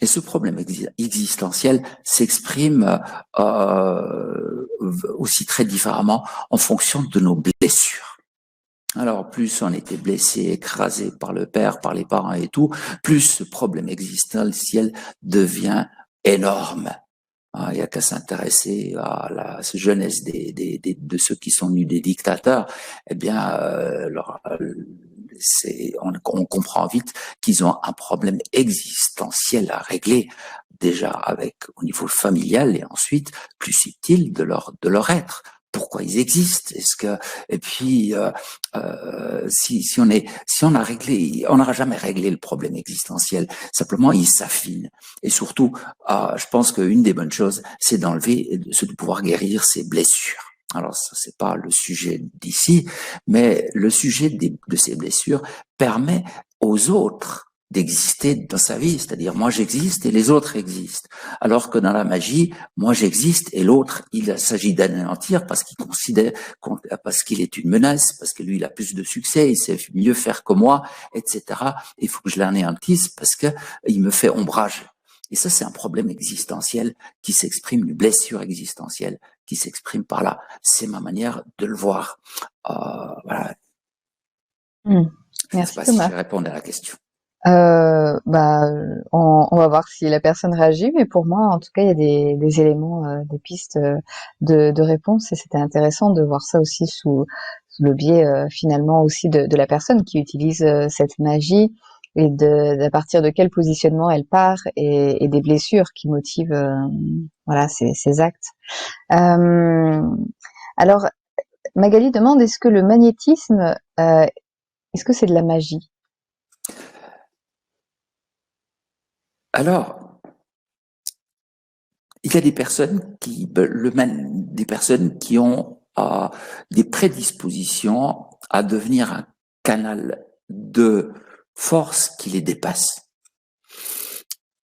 Et ce problème existentiel s'exprime aussi très différemment en fonction de nos blessures. Alors, plus on était blessé, écrasé par le père, par les parents et tout, plus ce problème existentiel devient énorme. Il n'y a qu'à s'intéresser à la jeunesse de ceux qui sont nus des dictateurs. Eh bien, on comprend vite qu'ils ont un problème existentiel à régler, déjà au niveau familial et ensuite plus subtil de leur être. Pourquoi ils existent? Et puis si on a réglé, on n'aura jamais réglé le problème existentiel. Simplement, il s'affine. Et surtout, je pense qu'une des bonnes choses, c'est de pouvoir guérir ses blessures. Alors, ça, c'est pas le sujet d'ici, mais le sujet de ces blessures permet aux autres d'exister dans sa vie, c'est-à-dire moi j'existe et les autres existent. Alors que dans la magie, moi j'existe et l'autre, il s'agit d'anéantir parce parce qu'il est une menace, parce que lui il a plus de succès, il sait mieux faire que moi, etc. Il faut que je l'anéantisse parce que il me fait ombrage. Et ça, c'est un problème existentiel qui s'exprime, une blessure existentielle qui s'exprime par là. C'est ma manière de le voir. Voilà. Je ne sais Merci pas si Thomas. je réponds à la question. Bah, on va voir si la personne réagit, mais pour moi, en tout cas, il y a des éléments, des pistes de réponse, et c'était intéressant de voir ça aussi sous le biais finalement aussi de la personne qui utilise cette magie et d'à partir de quel positionnement elle part et des blessures qui motivent voilà ces actes. Euh, alors, Magali demande, est-ce que le magnétisme, est-ce que c'est de la magie? Alors, il y a des personnes des personnes qui ont des prédispositions à devenir un canal de force qui les dépasse.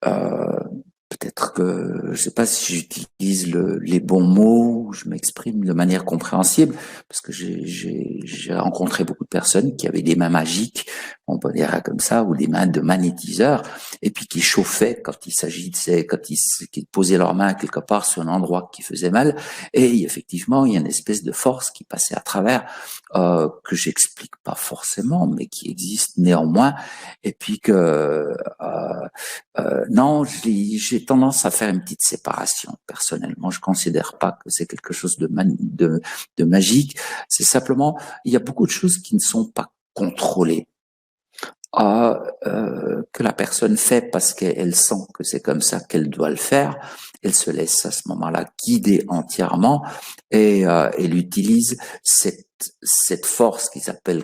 Peut-être que, je ne sais pas si j'utilise les bons mots, ou je m'exprime de manière compréhensible, parce que j'ai rencontré beaucoup de personnes qui avaient des mains magiques, on peut dire comme ça, ou des mains de magnétiseurs, et puis qui chauffaient quand il s'agissait, quand ils posaient leurs mains quelque part sur un endroit qui faisait mal, et effectivement, il y a une espèce de force qui passait à travers, que j'explique pas forcément, mais qui existe néanmoins, et puis que non, j'ai tendance à faire une petite séparation. Personnellement, je considère pas que c'est quelque chose de magique. C'est simplement, il y a beaucoup de choses qui ne sont pas contrôlées. Que la personne fait parce qu'elle sent que c'est comme ça qu'elle doit le faire. Elle se laisse à ce moment-là guider entièrement et elle utilise cette force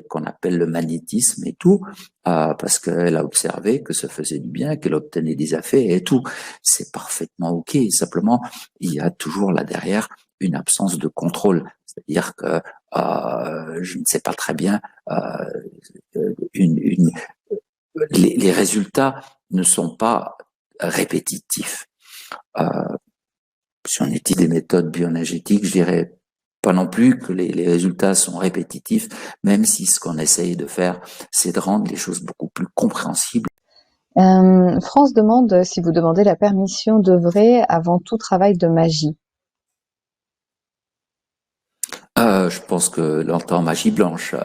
qu'on appelle le magnétisme et tout, parce qu'elle a observé que ça faisait du bien, qu'elle obtenait des effets et tout. C'est parfaitement ok. Simplement, il y a toujours là derrière une absence de contrôle. C'est-à-dire que je ne sais pas très bien les résultats ne sont pas répétitifs. Si on utilise des méthodes bioénergétiques, je dirais pas non plus que les résultats sont répétitifs, même si ce qu'on essaye de faire, c'est de rendre les choses beaucoup plus compréhensibles. France demande si vous demandez la permission d'œuvrer avant tout travail de magie. Je pense que l'entend magie blanche,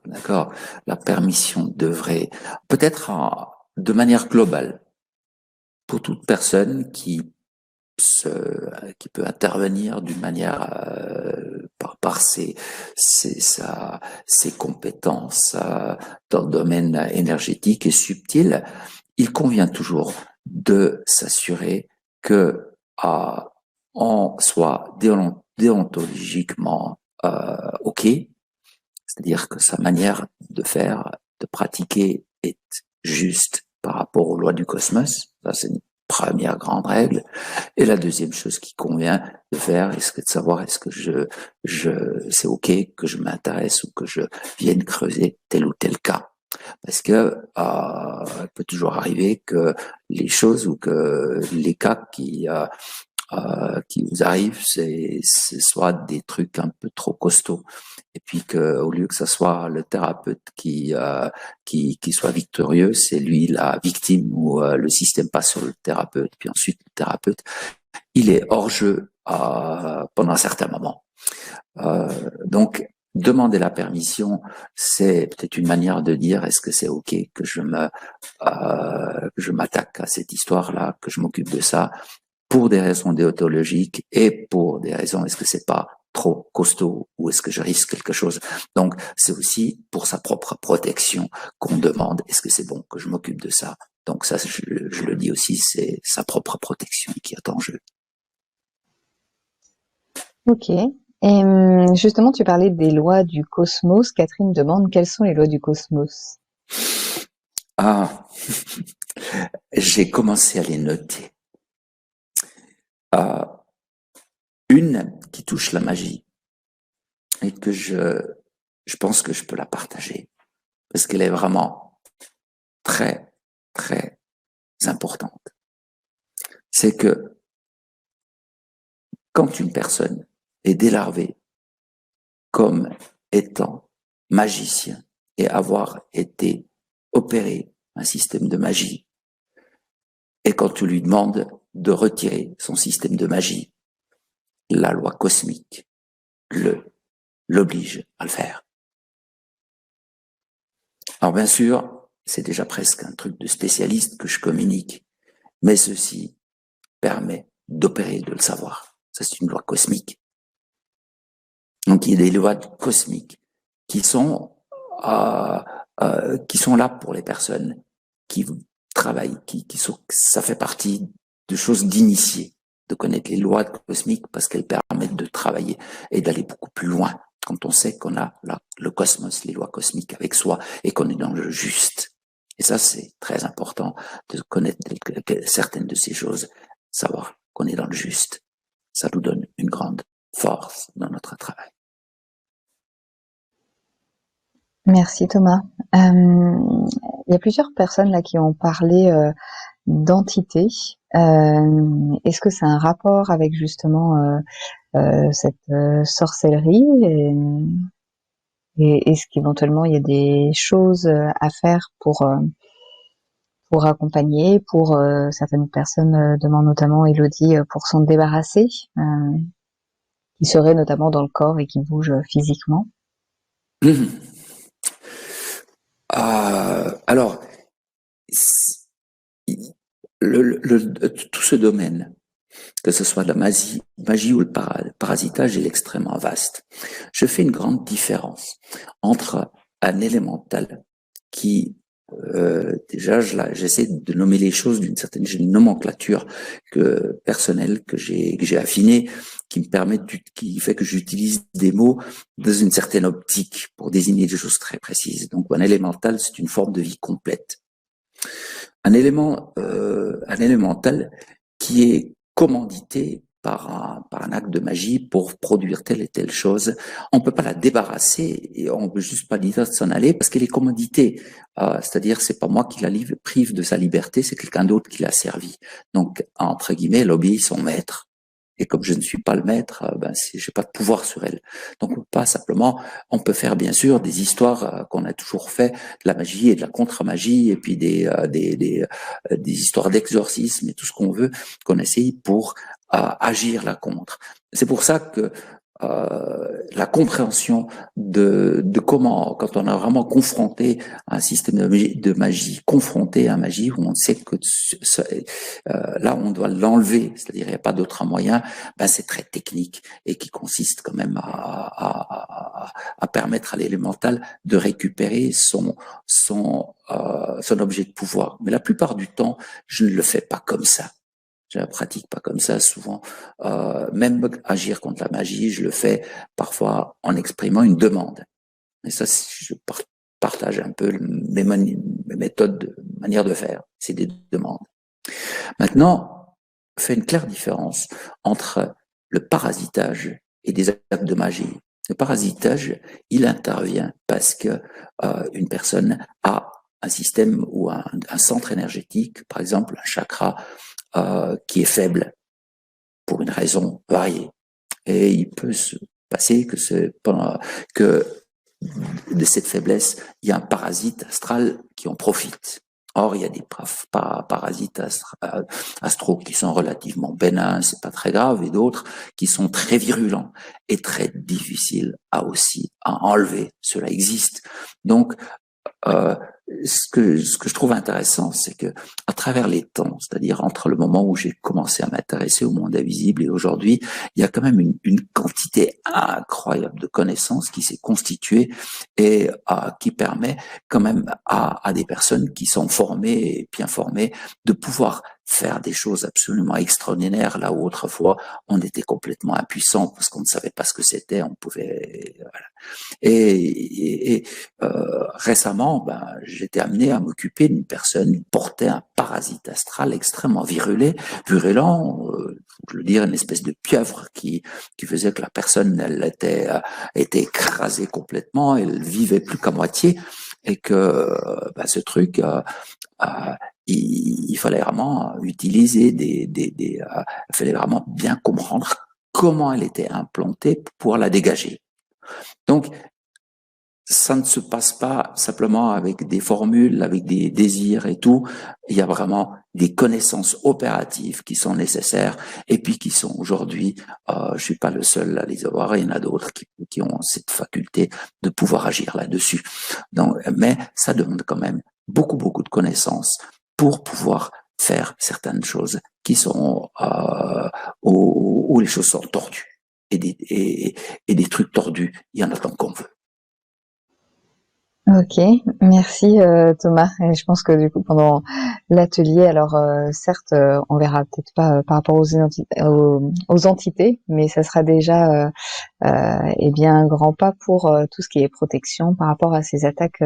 d'accord, la permission d'œuvrer, peut-être de manière globale, pour toute personne qui peut intervenir d'une manière par ses compétences dans le domaine énergétique et subtil, il convient toujours de s'assurer que on soit déontologiquement ok, c'est-à-dire que sa manière de faire, de pratiquer est juste par rapport aux lois du cosmos. Ça, c'est une première grande règle. Et la deuxième chose qui convient de faire, est-ce que de savoir est-ce que c'est ok que je m'intéresse ou que je vienne creuser tel ou tel cas. Parce que il peut toujours arriver que les choses ou que les cas qui vous arrivent, ce soit des trucs un peu trop costauds. Et puis que, au lieu que ce soit le thérapeute qui soit victorieux, c'est lui la victime ou le système passe sur le thérapeute. Puis ensuite, le thérapeute, il est hors jeu pendant un certain moment. Donc, demander la permission, c'est peut-être une manière de dire est-ce que c'est ok que je m'attaque à cette histoire-là, que je m'occupe de ça pour des raisons déontologiques et pour des raisons est-ce que c'est pas trop costaud ou est-ce que je risque quelque chose. Donc c'est aussi pour sa propre protection qu'on demande est-ce que c'est bon que je m'occupe de ça. Donc ça je le dis aussi, c'est sa propre protection qui est en jeu. Ok. Et justement, tu parlais des lois du cosmos. Catherine demande quelles sont les lois du cosmos. Ah, j'ai commencé à les noter. Une qui touche la magie et que je pense que je peux la partager parce qu'elle est vraiment très, très importante. C'est que quand une personne est délarvée comme étant magicien et avoir été opéré un système de magie, et quand tu lui demandes de retirer son système de magie, la loi cosmique l'oblige à le faire. Alors bien sûr, c'est déjà presque un truc de spécialiste que je communique, mais ceci permet d'opérer, de le savoir. Ça, c'est une loi cosmique. Donc, il y a des lois cosmiques qui sont là pour les personnes qui travaillent, ça fait partie de choses d'initiés, de connaître les lois cosmiques parce qu'elles permettent de travailler et d'aller beaucoup plus loin quand on sait qu'on a le cosmos, les lois cosmiques avec soi et qu'on est dans le juste. Et ça, c'est très important de connaître certaines de ces choses, savoir qu'on est dans le juste. Ça nous donne une grande force dans notre travail. Merci Thomas. Il y a plusieurs personnes là qui ont parlé d'entité. Est-ce que c'est un rapport avec justement cette sorcellerie et est-ce qu'éventuellement il y a des choses à faire pour accompagner, pour certaines personnes demandent notamment Elodie pour s'en débarrasser, qui serait notamment dans le corps et qui bouge physiquement. Mhm. Alors, tout ce domaine, que ce soit la magie ou le parasitage, est extrêmement vaste. Je fais une grande différence entre un élémental qui, déjà, j'essaie de nommer les choses d'une certaine, j'ai une nomenclature personnelle que j'ai affinée, qui me permet, qui fait que j'utilise des mots dans une certaine optique pour désigner des choses très précises. Donc, un élémental, c'est une forme de vie complète. Un élémental qui est commandité par un acte de magie pour produire telle et telle chose. On peut pas la débarrasser et on peut juste pas dire de s'en aller parce qu'elle est commanditée. C'est-à-dire, c'est pas moi qui la prive de sa liberté, c'est quelqu'un d'autre qui l'a servi. Donc, entre guillemets, elle obéit son maître. Et comme je ne suis pas le maître, j'ai pas de pouvoir sur elle. Donc, pas simplement, on peut faire bien sûr des histoires qu'on a toujours fait, de la magie et de la contre-magie, et puis des histoires d'exorcisme et tout ce qu'on veut, qu'on essaye pour agir là contre. C'est pour ça que la compréhension de comment, quand on a vraiment confronté un système de magie, confronté à magie, où on sait que là on doit l'enlever, c'est-à-dire il n'y a pas d'autre moyen, c'est très technique et qui consiste quand même à permettre à l'élémental de récupérer son objet de pouvoir. Mais la plupart du temps, je ne le fais pas comme ça. Je la pratique pas comme ça souvent. Même agir contre la magie, je le fais parfois en exprimant une demande. Et ça, je partage un peu mes méthodes, de manière de faire. C'est des demandes. Maintenant, fait une claire différence entre le parasitage et des actes de magie. Le parasitage, il intervient parce que une personne a un système ou un centre énergétique, par exemple un chakra, qui est faible pour une raison variée. Et il peut se passer que de cette faiblesse, il y a un parasite astral qui en profite. Or, il y a des parasites astraux qui sont relativement bénins, c'est pas très grave, et d'autres qui sont très virulents et très difficiles à enlever. Cela existe. Donc, ce que je trouve intéressant, c'est que à travers les temps, c'est-à-dire entre le moment où j'ai commencé à m'intéresser au monde invisible et aujourd'hui, il y a quand même une quantité incroyable de connaissances qui s'est constituée et qui permet quand même à des personnes qui sont formées et bien formées de pouvoir faire des choses absolument extraordinaires là où autrefois on était complètement impuissant parce qu'on ne savait pas ce que c'était, on pouvait voilà. Récemment, j'étais amené à m'occuper d'une personne qui portait un parasite astral extrêmement virulent, je veux dire une espèce de pieuvre qui faisait que la personne elle était écrasée complètement, elle vivait plus qu'à moitié, et que ce truc il fallait vraiment utiliser il fallait vraiment bien comprendre comment elle était implantée pour la dégager. Donc, ça ne se passe pas simplement avec des formules, avec des désirs et tout. Il y a vraiment des connaissances opératives qui sont nécessaires et puis qui sont aujourd'hui, je suis pas le seul à les avoir, il y en a d'autres qui ont cette faculté de pouvoir agir là-dessus. Donc, mais ça demande quand même beaucoup de connaissances pour pouvoir faire certaines choses qui sont où les choses sont tordues et des trucs tordus, il y en a tant qu'on veut. Ok, merci Thomas. Et je pense que du coup pendant l'atelier, alors certes, on verra peut-être pas par rapport aux entités, mais ça sera déjà eh bien un grand pas pour tout ce qui est protection par rapport à ces attaques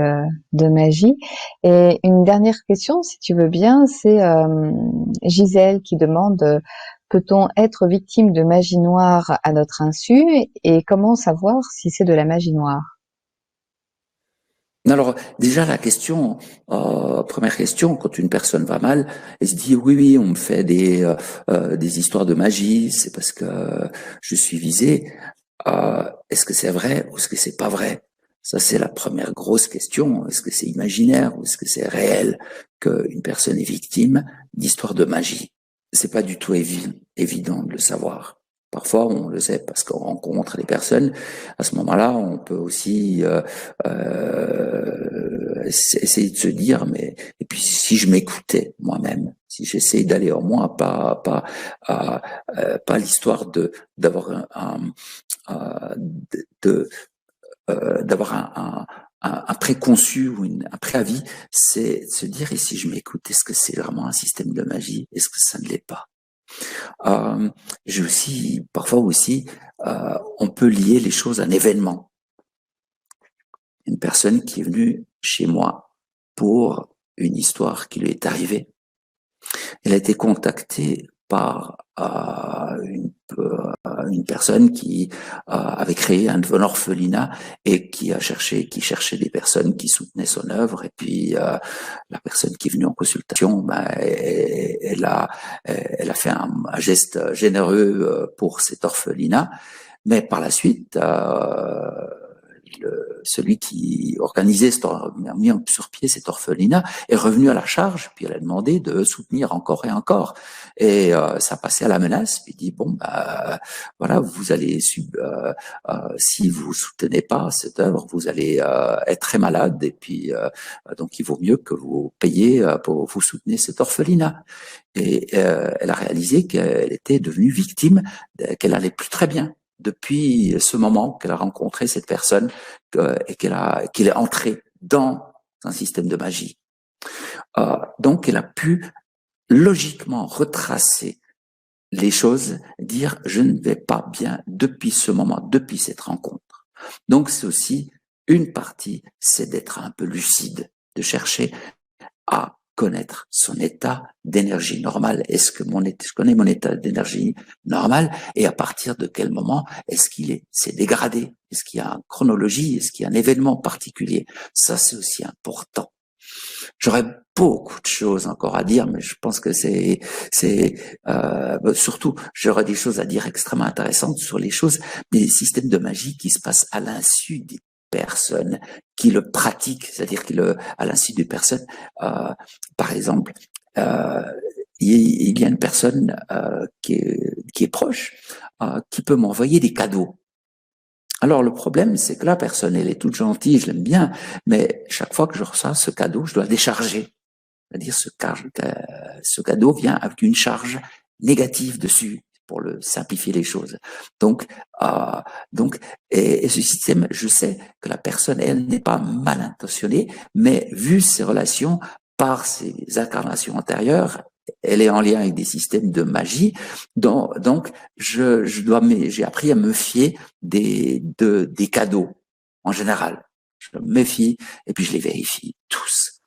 de magie. Et une dernière question, si tu veux bien, c'est Gisèle qui demande peut-on être victime de magie noire à notre insu et comment savoir si c'est de la magie noire? Alors déjà la question, première question, quand une personne va mal, elle se dit oui, on me fait des histoires de magie, c'est parce que je suis visé. Est-ce que c'est vrai ou est-ce que c'est pas vrai? Ça c'est la première grosse question. Est-ce que c'est imaginaire ou est-ce que c'est réel qu'une personne est victime d'histoires de magie? C'est pas du tout évident de le savoir. Parfois, on le sait parce qu'on rencontre les personnes. À ce moment-là, on peut aussi essayer de se dire, mais et puis si je m'écoutais moi-même, si j'essayais d'aller en moi, pas l'histoire d'avoir d'avoir un préconçu ou un préavis, c'est de se dire, et si je m'écoute, est-ce que c'est vraiment un système de magie? Est-ce que ça ne l'est pas? J'ai aussi, parfois aussi, on peut lier les choses à un événement. Une personne qui est venue chez moi pour une histoire qui lui est arrivée. Elle a été contactée par une personne qui avait créé un orphelinat et qui cherchait des personnes qui soutenaient son œuvre. Et puis la personne qui est venue en consultation, elle a fait un geste généreux pour cet orphelinat. Mais par la suite, celui qui organisait, a mis sur pied cet orphelinat, est revenu à la charge, puis elle a demandé de soutenir encore et encore. Et ça passait à la menace, puis il dit, bon, voilà, vous allez, si vous soutenez pas cette œuvre, vous allez être très malade, et puis donc il vaut mieux que vous payiez pour vous soutenir cet orphelinat. Et elle a réalisé qu'elle était devenue victime, qu'elle allait plus très bien depuis ce moment qu'elle a rencontré cette personne et qu'il est entré dans un système de magie. Donc, elle a pu logiquement retracer les choses, dire je ne vais pas bien depuis ce moment, depuis cette rencontre. Donc, c'est aussi une partie, c'est d'être un peu lucide, de chercher à connaître son état d'énergie normale. Est-ce que je connais mon état d'énergie normal et à partir de quel moment est-ce qu'il s'est dégradé? Est-ce qu'il y a une chronologie? Est-ce qu'il y a un événement particulier? Ça, c'est aussi important. J'aurais beaucoup de choses encore à dire, mais je pense que surtout, j'aurais des choses à dire extrêmement intéressantes sur les choses, des systèmes de magie qui se passent à l'insu des personnes qui le pratiquent, c'est-à-dire à l'insu des personnes. Par exemple, il y a une personne qui est proche, qui peut m'envoyer des cadeaux. Alors le problème, c'est que la personne, elle est toute gentille, je l'aime bien, mais chaque fois que je reçois ce cadeau, je dois décharger. C'est-à-dire ce cadeau vient avec une charge négative dessus pour simplifier les choses. Donc, et ce système, je sais que la personne, elle n'est pas mal intentionnée, mais vu ses relations par ses incarnations antérieures, elle est en lien avec des systèmes de magie. Donc, j'ai appris à me fier des cadeaux en général. Je me méfie et puis je les vérifie tous.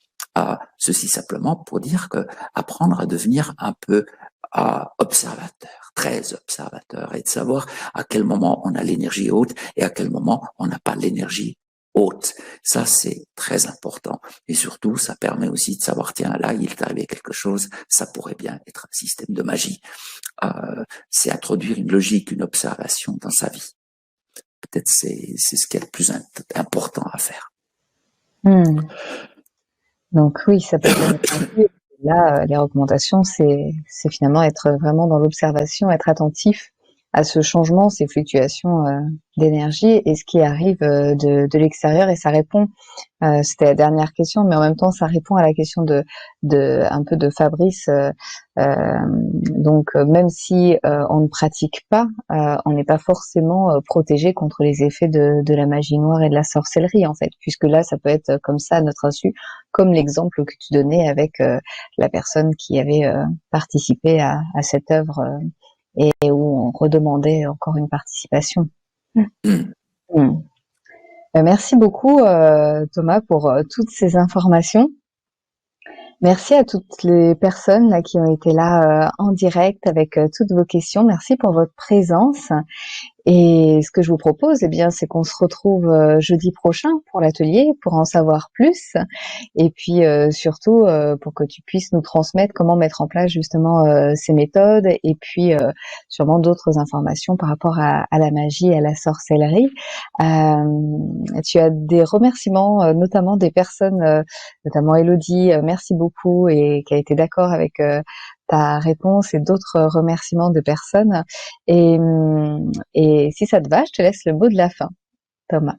Ceci simplement pour dire que apprendre à devenir un peu observateur, très observateur, et de savoir à quel moment on a l'énergie haute et à quel moment on n'a pas l'énergie haute. Ça, c'est très important. Et surtout, ça permet aussi de savoir, tiens, là, il est arrivé quelque chose, ça pourrait bien être un système de magie. C'est introduire une logique, une observation dans sa vie. Peut-être c'est ce qui est le plus important à faire. Donc oui, ça peut être là, les recommandations, c'est finalement être vraiment dans l'observation, être attentif à ce changement, ces fluctuations d'énergie et ce qui arrive de l'extérieur. Et ça répond, c'était la dernière question, mais en même temps, ça répond à la question un peu de Fabrice. Donc, même si on ne pratique pas, on n'est pas forcément protégé contre les effets de la magie noire et de la sorcellerie, en fait, puisque là, ça peut être comme ça à notre insu, comme l'exemple que tu donnais avec la personne qui avait participé à cette œuvre et où on redemandait encore une participation. Merci beaucoup Thomas pour toutes ces informations. Merci à toutes les personnes là, qui ont été là en direct avec toutes vos questions. Merci pour votre présence. Et ce que je vous propose, eh bien, c'est qu'on se retrouve jeudi prochain pour l'atelier, pour en savoir plus, et puis surtout pour que tu puisses nous transmettre comment mettre en place justement ces méthodes, et puis sûrement d'autres informations par rapport à la magie et à la sorcellerie. Tu as des remerciements, notamment des personnes, notamment Elodie, merci beaucoup, et qui a été d'accord avec ta réponse, et d'autres remerciements de personnes. Et, et si ça te va, je te laisse le mot de la fin, Thomas.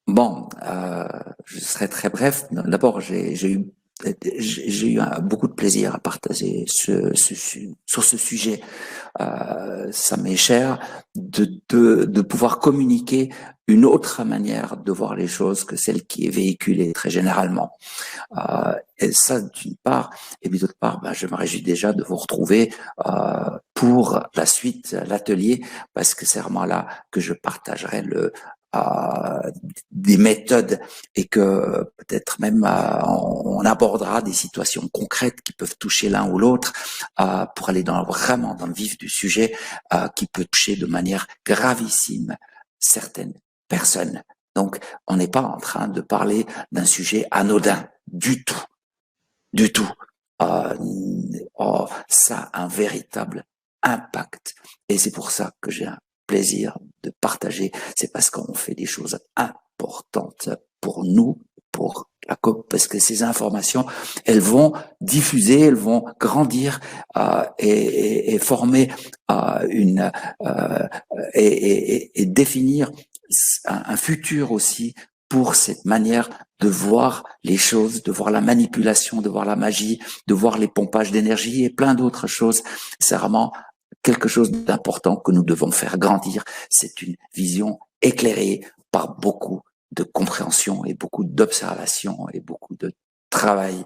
Bon, je serai très bref. D'abord, j'ai eu beaucoup de plaisir à partager sur ce sujet. Ça m'est cher de pouvoir communiquer une autre manière de voir les choses que celle qui est véhiculée très généralement. Et ça, d'une part, et puis d'autre part, je me réjouis déjà de vous retrouver pour la suite, l'atelier, parce que c'est vraiment là que je partagerai des méthodes, et que peut-être même on abordera des situations concrètes qui peuvent toucher l'un ou l'autre, pour aller vraiment dans le vif du sujet, qui peut toucher de manière gravissime certaines personnes. Donc, on n'est pas en train de parler d'un sujet anodin du tout, du tout. Ça a un véritable impact, et c'est pour ça que j'ai un plaisir de partager. C'est parce qu'on fait des choses importantes pour nous, pour la COP, parce que ces informations, elles vont diffuser, elles vont grandir et former et définir un futur aussi pour cette manière de voir les choses, de voir la manipulation, de voir la magie, de voir les pompages d'énergie et plein d'autres choses. C'est vraiment quelque chose d'important que nous devons faire grandir. C'est une vision éclairée par beaucoup de compréhension et beaucoup d'observation et beaucoup de travail